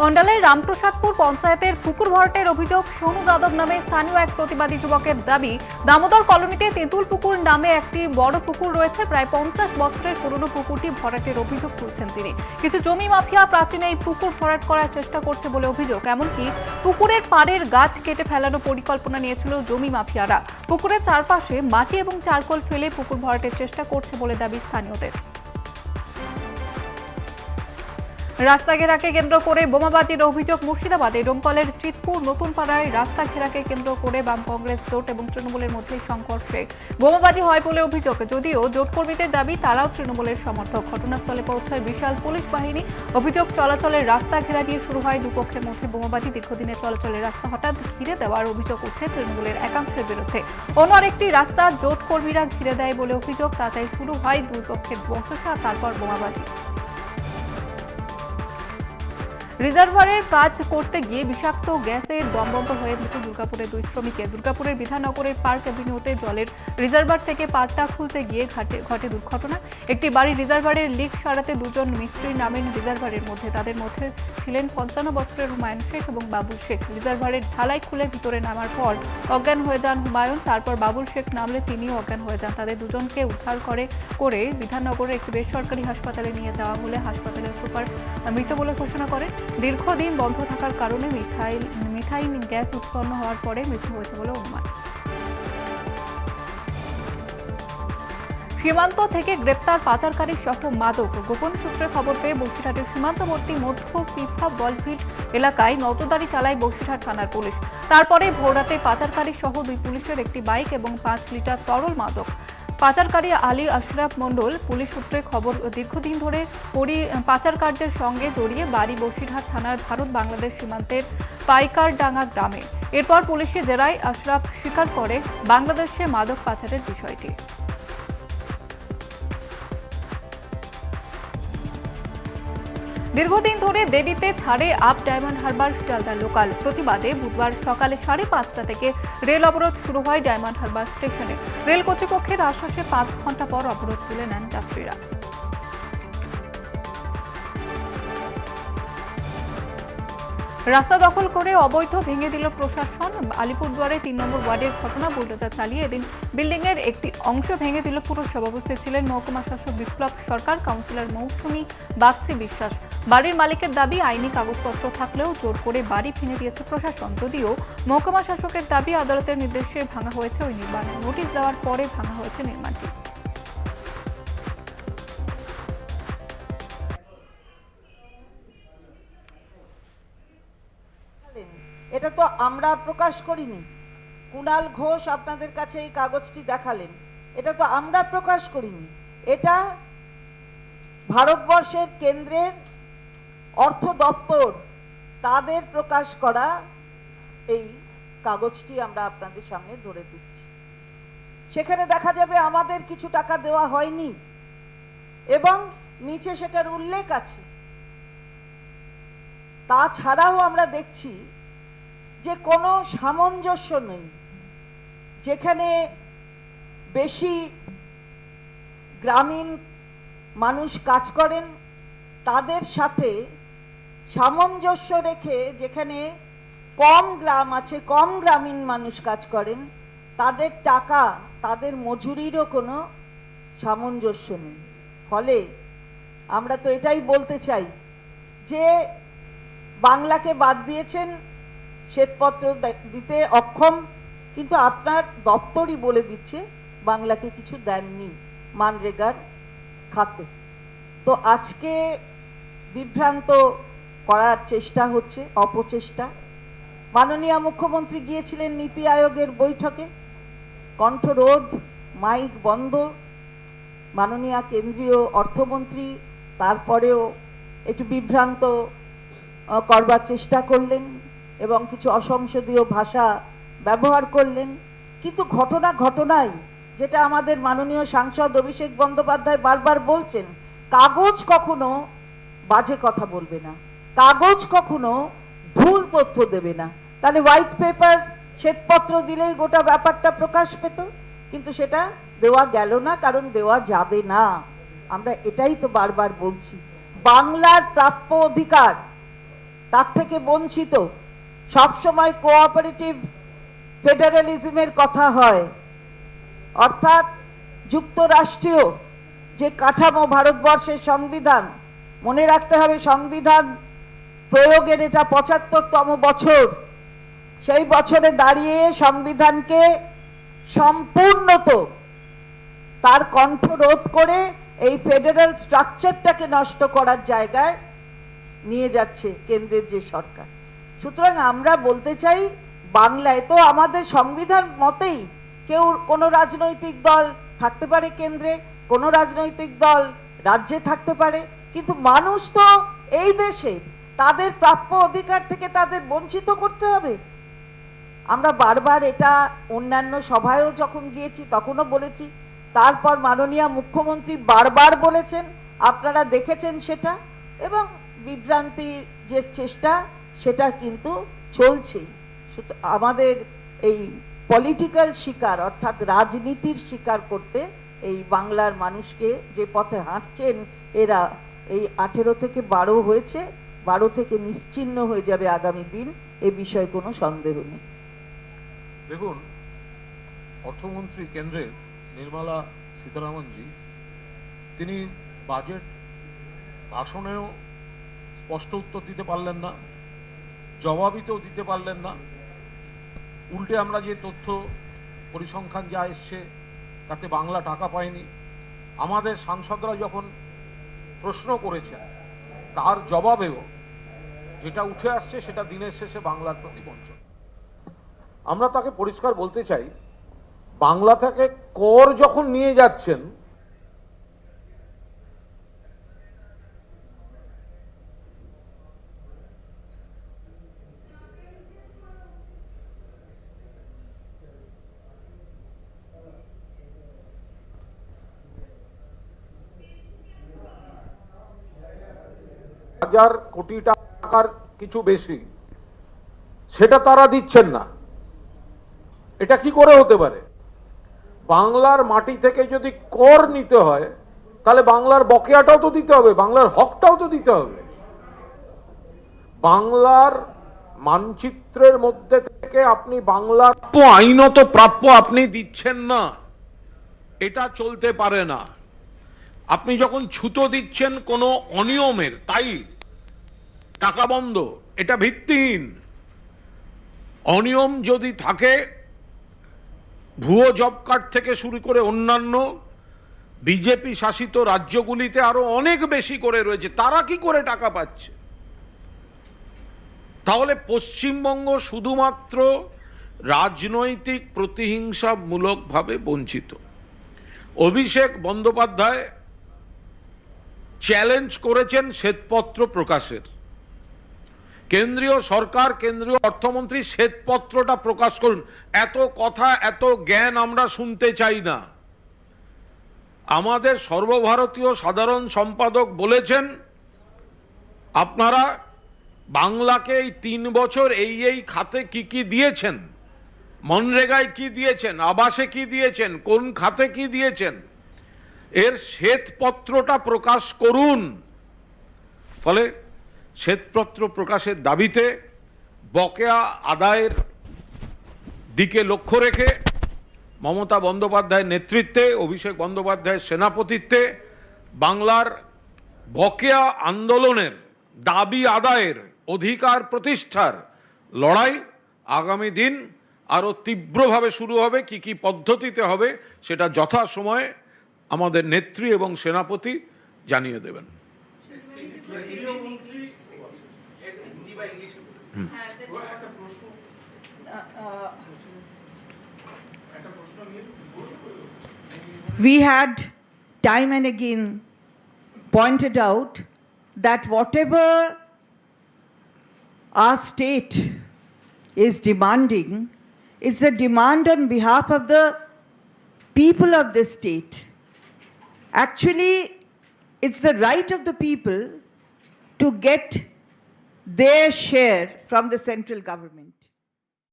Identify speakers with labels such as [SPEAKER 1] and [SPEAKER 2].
[SPEAKER 1] অন্ডালের রামপ্রসাদপুর পঞ্চায়েতের পুকুর ভরাটের অভিযোগ সোনু যাদব নামে স্থানীয় এক প্রতিবাদী যুবকের দাবি, দামোদর কলোনিতে তেঁতুল পুকুর নামে একটি বড় পুকুর রয়েছে। প্রায় 50 বছরের পুরনো পুকুরটি ভরাটের অভিযোগ তুলছেন তিনি। কিছু জমি মাফিয়া প্রাচীন এই পুকুর ভরাট করার চেষ্টা করছে বলে অভিযোগ। এমনকি পুকুরের পাড়ের গাছ কেটে ফেলানোর পরিকল্পনা নিয়েছিল জমি মাফিয়ারা। পুকুরের চারপাশে মাটি এবং চারকোল ফেলে পুকুর ভরাটের চেষ্টা করছে বলে দাবি স্থানীয়দের। রাস্তা ঘেরাকে কেন্দ্র করে বোমাবাজির অভিযোগ মুর্শিদাবাদে। ডোমকলের চিতপুর নতুন পাড়ায় রাস্তা ঘেরাকে কেন্দ্র করে বাম কংগ্রেস জোট এবং তৃণমূলের মধ্যে সংঘর্ষে বোমাবাজি হয় বলে অভিযোগ। যদিও জোট কর্মীদের দাবি তারাও তৃণমূলের সমর্থক। ঘটনাস্থলে পৌঁছায় বিশাল পুলিশ বাহিনী। অভিযোগ, চলাচলের রাস্তা ঘেরা নিয়ে শুরু হয় দুপক্ষের মধ্যে বোমাবাজি। দীর্ঘদিনের চলাচলের রাস্তা হঠাৎ ঘিরে দেওয়ার অভিযোগ উঠছে তৃণমূলের একাংশের বিরুদ্ধে। অন্য আরেকটি রাস্তা জোট কর্মীরা ঘিরে দেয় বলে অভিযোগ। তাতেই শুরু হয় দুই পক্ষের বচসা, তারপর বোমাবাজি। রিজার্ভারের কাজ করতে গিয়ে বিষাক্ত গ্যাসে দমবন্ধ হয়ে মৃত্যু দুর্গাপুরের দুই শ্রমিকের। দুর্গাপুরের বিধাননগরের পার্ক অ্যাভিনিউতে জলের রিজার্ভার থেকে পার্কটা খুলতে গিয়ে ঘটে দুর্ঘটনা। একটি বাড়ির রিজার্ভারের লিক সারাতে দুজন মিস্ত্রি নামেন রিজার্ভারের মধ্যে। তাদের মধ্যে ছিলেন 55 বছরের হুমায়ুন শেখ এবং বাবুল শেখ। রিজার্ভারের ঢালাই খুলে ভিতরে নামার পর অজ্ঞান হয়ে যান হুমায়ুন। তারপর বাবুল শেখ নামলে তিনিও অজ্ঞান হয়ে যান। তাদের দুজনকে উদ্ধার করে বিধাননগরের একটি বেসরকারি হাসপাতালে নিয়ে যাওয়া হলে হাসপাতালের সুপার মৃত বলে ঘোষণা করেন। দীর্ঘদিন বন্ধ থাকার কারণে মিথাইন গ্যাস উৎপন্ন হওয়ার পরে মৃত্যু হয়েছে বলে অনুমান। সীমান্ত থেকে গ্রেপ্তার পাচারকারী সহ মাদক। গোপন সূত্রে খবর পেয়ে বসিরহাটের সীমান্তবর্তী মধ্য পিফা বলফিল্ড এলাকায় নজরদারি চালায় বসিরহাট থানার পুলিশ। তারপরে ভোররাতে পাচারকারী সহ দুই পুলিশের একটি বাইক এবং 5 লিটার তরল মাদক। পাচারকারী আলী আশরাফ মণ্ডল। পুলিশ সূত্রে খবর, দীর্ঘদিন ধরে পাচার কার্যের সঙ্গে জড়িয়ে বাড়ি বসিরহাট থানার ভারত বাংলাদেশ সীমান্তের পাইকারডাঙ্গা গ্রামে। এরপর পুলিশের জেরায় আশরাফ স্বীকার করে বাংলাদেশে মাদক পাচারের বিষয়টি। দীর্ঘদিন ধরে দেবীতে ছাড়ে up diamond Harbour Sealdah local. প্রতিবাদে বুধবার সকালে 5:30 থেকে রেল অবরোধ শুরু হয় ডায়মন্ড হারবার স্টেশনে। রেল কর্তৃপক্ষের আশ্বাসে 5 ঘন্টা পর অবরোধ তুলে নেন যাত্রীরা। রাস্তা দখল করে অবৈধ ভেঙে দিল প্রশাসন। আলিপুরদুয়ারে 3 নম্বর ওয়ার্ডের ঘটনা। বুলডোজার চালিয়ে এদিন বিল্ডিং এর একটি অংশ ভেঙে দিল পুরসভা। উপস্থিত ছিলেন মহকুমা শাসক বিপ্লব সরকার, কাউন্সিলর মৌসুমী বাগচি বিশ্বাস। বাড়ির মালিকের দাবি, আইনি কাগজপত্র থাকলেও জোর করে বাড়ি ভেঙে দিয়েছে প্রশাসন। যদিও মহকুমা শাসকের দাবি, আদালতের নির্দেশে ভাঙা হয়েছে ওই নির্মাণ। নোটিশ দেওয়ার পরে ভাঙা হয়েছে নির্মাণটি।
[SPEAKER 2] এটা তো আমরা প্রকাশ করিনি। কুণাল ঘোষ আপনাদের কাছে এই কাগজটি দেখালেন, এটা তো আমরা প্রকাশ করিনি। এটা ভারতবর্ষের কেন্দ্রের অর্থ দপ্তর তাদের প্রকাশ করা এই কাগজটি আমরা আপনাদের সামনে ধরে দিচ্ছি। সেখানে দেখা যাবে আমাদের কিছু টাকা দেওয়া হয়নি এবং নিচে সেটার উল্লেখ আছে। তাছাড়াও আমরা দেখছি যে কোনো সামঞ্জস্য নেই। যেখানে বেশি গ্রামীণ মানুষ কাজ করেন তাদের সাথে সামঞ্জস্য রেখে, যেখানে কম গ্রাম আছে, কম গ্রামীণ মানুষ কাজ করেন, তাদের টাকা, তাদের মজুরিরও কোনো সামঞ্জস্য নেই। ফলে আমরা তো এটাই বলতে চাই যে বাংলাকে বাদ দিয়েছেন, শ্বেতপত্র দিতে অক্ষম, কিন্তু আপনার দপ্তরই বলে দিচ্ছে বাংলাকে কিছু দেননি মানরেগার খাতে। তো আজকে বিভ্রান্ত করার চেষ্টা হচ্ছে, অপচেষ্টা। মাননীয় মুখ্যমন্ত্রী গিয়েছিলেন নীতি আয়োগের বৈঠকে, কণ্ঠরোধ, মাইক বন্ধ। মাননীয় কেন্দ্রীয় অর্থমন্ত্রী তারপরেও একটু বিভ্রান্ত করবার চেষ্টা করলেন এবং কিছু অসংসদীয় ভাষা ব্যবহার করলেন। কিন্তু ঘটনায় যেটা আমাদের মাননীয় সাংসদ অভিষেক বন্দ্যোপাধ্যায় বারবার বলছেন, কাগজ কখনো বাজে কথা বলবে না, কাগজ কখনো ভুল তথ্য দেবে না। তাহলে হোয়াইট পেপার, শ্বেতপত্র দিলেই গোটা ব্যাপারটা প্রকাশ পেত, কিন্তু সেটা দেওয়া গেল না, কারণ দেওয়া যাবে না। আমরা এটাই তো বারবার বলছি, বাংলার প্রাপ্য অধিকার তার থেকে বঞ্চিত। সবসময় কোঅপারেটিভ ফেডারালিজমের কথা হয়, অর্থাৎ যুক্তরাষ্ট্রীয় যে কাঠামো ভারতবর্ষের সংবিধান, মনে রাখতে হবে সংবিধান প্রয়োগের এটা ৭৫তম বছর। সেই বছরে দাঁড়িয়ে সংবিধানকে সম্পূর্ণত তার কণ্ঠ রোধ করে এই ফেডারেল স্ট্রাকচারটাকে নষ্ট করার জায়গায় নিয়ে যাচ্ছে কেন্দ্রের যে সরকার। সুতরাং আমরা বলতে চাই, বাংলায় তো আমাদের সংবিধান মতেই কেউ কোনো রাজনৈতিক দল থাকতে পারে কেন্দ্রে, কোনো রাজনৈতিক দল রাজ্যে থাকতে পারে, কিন্তু মানুষ তো এই দেশে, তাদের প্রাপ্য অধিকার থেকে তাদের বঞ্চিত করতে হবে। আমরা বারবার এটা অন্যান্য সভায়ও যখন গিয়েছি তখনও বলেছি, তারপর মাননীয় মুখ্যমন্ত্রী বারবার বলেছেন, আপনারা দেখেছেন সেটা, এবং বিভ্রান্তির যে চেষ্টা সেটা কিন্তু চলছেই। আমাদের এই পলিটিক্যাল শিকার অর্থাৎ রাজনীতির শিকার করতে এই বাংলার মানুষকে যে পথে হাঁটছেন এরা, এই 18 থেকে 12 হয়েছে, 12 থেকে নিশ্চিহ্ন হয়ে যাবে আগামী দিন, এ বিষয়ে কোনো সন্দেহ নেই।
[SPEAKER 3] দেখুন, অর্থমন্ত্রী কেন্দ্রের নির্মলা সীতারামনজি, তিনি বাজেট ভাষণেও স্পষ্ট উত্তর দিতে পারলেন না, জবাবিতেও দিতে পারলেন না। উল্টে আমরা যে তথ্য পরিসংখ্যান যা এসছে তাতে বাংলা টাকা পায়নি। আমাদের সাংসদরা যখন প্রশ্ন করেছেন তার জবাবেও যেটা উঠে আসছে সেটা দিনের শেষে বাংলার প্রতি বঞ্চনা। আমরা তাকে পরিষ্কার বলতে চাই, বাংলা থেকে কর যখন নিয়ে যাচ্ছেন, হাজার কোটি টাকার কিছু বেশি, সেটা তারা দিচ্ছেন না। এটা কি করে হতে পারে? বাংলার মাটি থেকে যদি কর নিতে হয় তাহলে বাংলার বকেয়াটাও তো দিতে হবে, বাংলার হকটাও তো দিতে হবে। বাংলার মানচিত্রের মধ্যে থেকে আপনি বাংলার আইনত প্রাপ্য আপনি দিচ্ছেন না, এটা চলতে পারে না। আপনি যখন ছুতো দিচ্ছেন কোনো অনিয়মের, তাই টাকা বন্ধ, এটা ভিত্তিহীন। অনিয়ম যদি থাকে, ভুয়ো জব কার্ড থেকে শুরু করে অন্যান্য বিজেপি শাসিত রাজ্যগুলিতে আরো অনেক বেশি করে রয়েছে, তারা কি করে টাকা পাচ্ছে? তাহলে পশ্চিমবঙ্গ শুধুমাত্র রাজনৈতিক প্রতিহিংসামূলকভাবে বঞ্চিত। অভিষেক বন্দ্যোপাধ্যায় চ্যালেঞ্জ করেছেন শ্বেতপত্র প্রকাশের। কেন্দ্রীয় সরকার, কেন্দ্রীয় অর্থমন্ত্রী শ্বেতপত্রটা প্রকাশ করুন। এত কথা, এত জ্ঞান আমরা শুনতে চাই না। আমাদের সর্বভারতীয় সাধারণ সম্পাদক বলেছেন, আপনারা বাংলাকে এই 3 বছর এই খাতে কি কি দিয়েছেন, মনরেগায় কি দিয়েছেন, আবাসে কি দিয়েছেন, কোন খাতে কি দিয়েছেন, এর শ্বেতপত্রটা প্রকাশ করুন। ফলে শ্বেতপত্র প্রকাশের দাবিতে বকেয়া আদায়ের দিকে লক্ষ্য রেখে মমতা বন্দ্যোপাধ্যায়ের নেতৃত্বে, অভিষেক বন্দ্যোপাধ্যায়ের সেনাপতিত্বে বাংলার বকেয়া আন্দোলনের, দাবি আদায়ের, অধিকার প্রতিষ্ঠার লড়াই আগামী দিন আরো তীব্রভাবে শুরু হবে। কি কি পদ্ধতিতে হবে সেটা যথাসময়ে আমাদের নেত্রী এবং সেনাপতি জানিয়ে দেবেন।
[SPEAKER 2] We had time and again pointed out that whatever our state is demanding is the demand on behalf of the people of the state. Actually, it's the right of the people to get their share from the central government.